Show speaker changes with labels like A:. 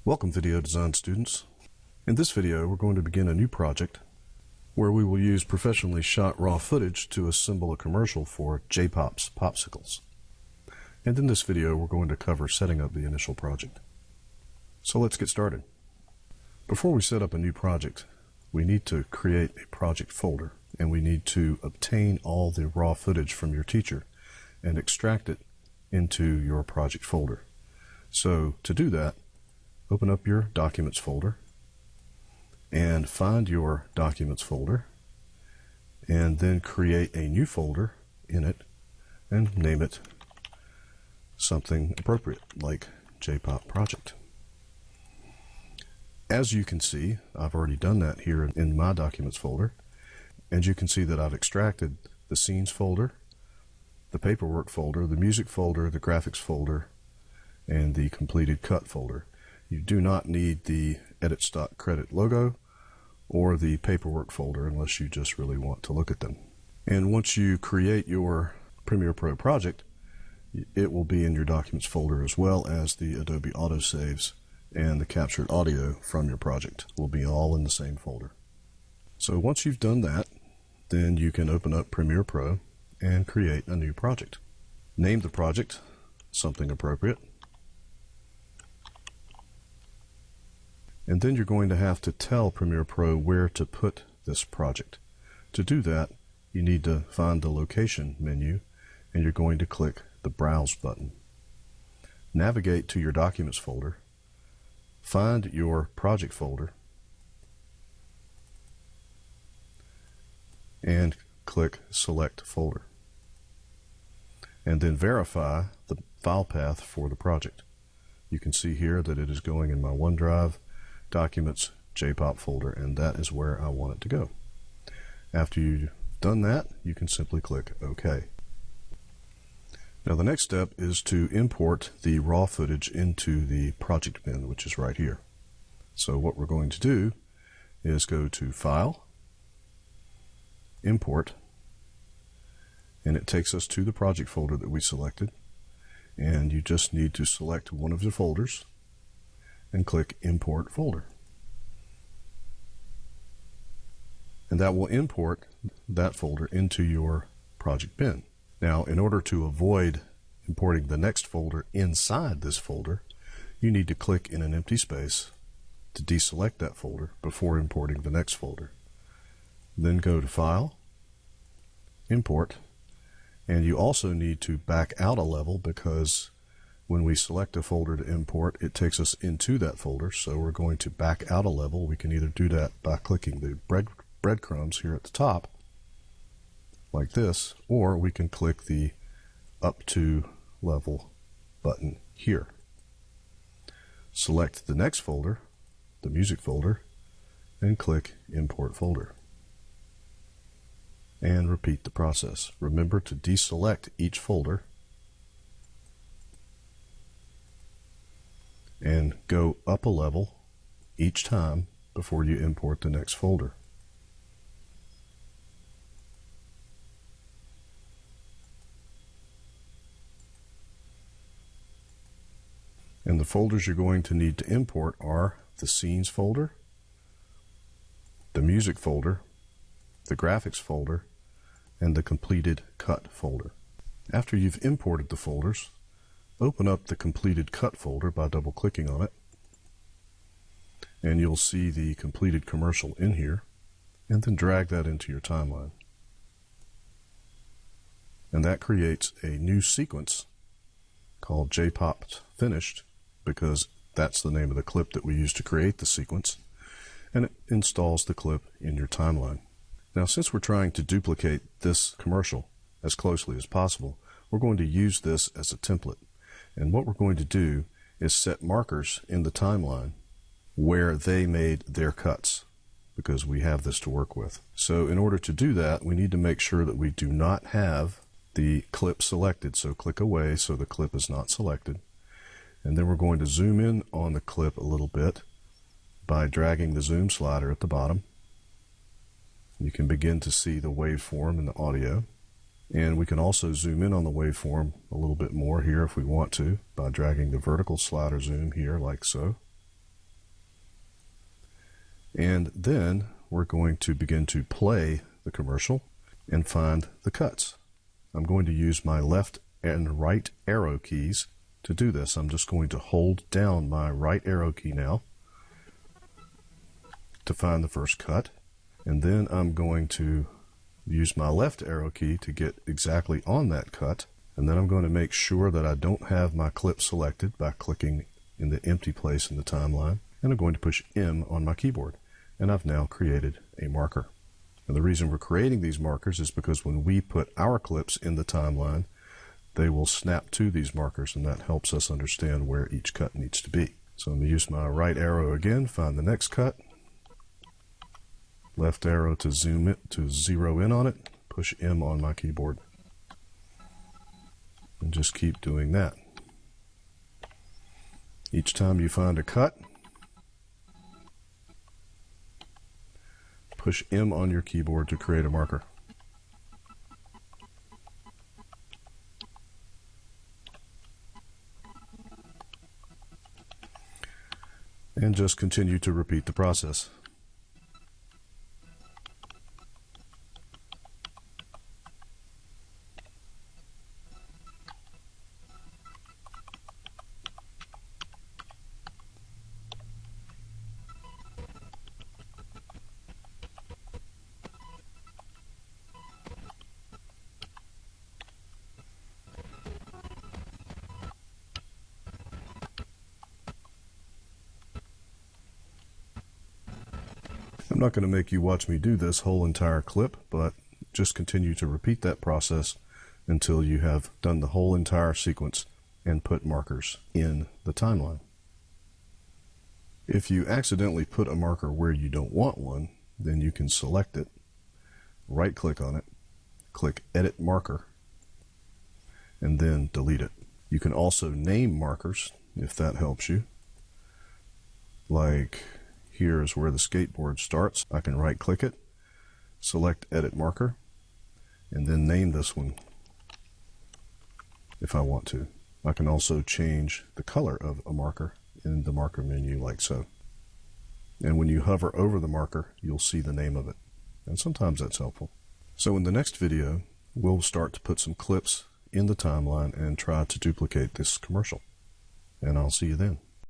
A: Welcome video design students. In this video we're going to begin a new project where we will use professionally shot raw footage to assemble a commercial for JPop's popsicles. And in this video we're going to cover setting up the initial project. So let's get started. Before we set up a new project, we need to create a project folder, and we need to obtain all the raw footage from your teacher and extract it into your project folder. So to do that, open up your Documents folder and find your Documents folder, and then create a new folder in it and name it something appropriate like JPop project. As you can see, I've already done that here in my Documents folder, and you can see that I've extracted the Scenes folder, the Paperwork folder, the Music folder, the Graphics folder, and the Completed Cut folder. You do not need the Edit Stock Credit logo or the Paperwork folder unless you just really want to look at them. And once you create your Premiere Pro project, it will be in your Documents folder, as well as the Adobe autosaves and the captured audio from your project will be all in the same folder. So once you've done that, then you can open up Premiere Pro and create a new project. Name the project something appropriate. And then you're going to have to tell Premiere Pro where to put this project. To do that, you need to find the Location menu, and you're going to click the Browse button. Navigate to your Documents folder, find your project folder, and click Select Folder. And then verify the file path for the project. You can see here that it is going in my OneDrive Documents JPop folder, and that is where I want it to go. After you've done that, you can simply click OK. Now the next step is to import the raw footage into the project bin, which is right here. So what we're going to do is go to File, Import, and it takes us to the project folder that we selected, and you just need to select one of the folders and click Import Folder. And that will import that folder into your project bin. Now, in order to avoid importing the next folder inside this folder, you need to click in an empty space to deselect that folder before importing the next folder. Then go to File, Import, and you also need to back out a level, because when we select a folder to import, it takes us into that folder. So we're going to back out a level. We can either do that by clicking the breadcrumbs here at the top, like this, or we can click the Up to Level button here. Select the next folder, the Music folder, and click Import Folder. And repeat the process. Remember to deselect each folder and go up a level each time before you import the next folder. And the folders you're going to need to import are the Scenes folder, the Music folder, the Graphics folder, and the Completed Cut folder. After you've imported the folders, open up the Completed Cut folder by double-clicking on it, and you'll see the completed commercial in here, and then drag that into your timeline. And that creates a new sequence called JPop Finished, because that's the name of the clip that we used to create the sequence, and it installs the clip in your timeline. Now, since we're trying to duplicate this commercial as closely as possible, we're going to use this as a template. And what we're going to do is set markers in the timeline where they made their cuts, because we have this to work with. So in order to do that, we need to make sure that we do not have the clip selected. So click away so the clip is not selected. And then we're going to zoom in on the clip a little bit by dragging the zoom slider at the bottom. You can begin to see the waveform and the audio. And we can also zoom in on the waveform a little bit more here if we want to by dragging the vertical slider zoom here like so. And then we're going to begin to play the commercial and find the cuts. I'm going to use my left and right arrow keys to do this. I'm just going to hold down my right arrow key now to find the first cut, and then I'm going to use my left arrow key to get exactly on that cut, and then I'm going to make sure that I don't have my clip selected by clicking in the empty place in the timeline, and I'm going to push M on my keyboard, and I've now created a marker. And the reason we're creating these markers is because when we put our clips in the timeline, they will snap to these markers, and that helps us understand where each cut needs to be. So I'm going to use my right arrow again, find the next cut, left arrow to zoom it, to zero in on it, push M on my keyboard, and just keep doing that. Each time you find a cut, push M on your keyboard to create a marker. And just continue to repeat the process. I'm not going to make you watch me do this whole entire clip, but just continue to repeat that process until you have done the whole entire sequence and put markers in the timeline. If you accidentally put a marker where you don't want one, then you can select it, right click on it, click Edit Marker, and then delete it. You can also name markers if that helps you. Like here is where the skateboard starts. I can right click it, select Edit Marker, and then name this one if I want to. I can also change the color of a marker in the marker menu like so. And when you hover over the marker, you'll see the name of it. And sometimes that's helpful. So in the next video, we'll start to put some clips in the timeline and try to duplicate this commercial. And I'll see you then.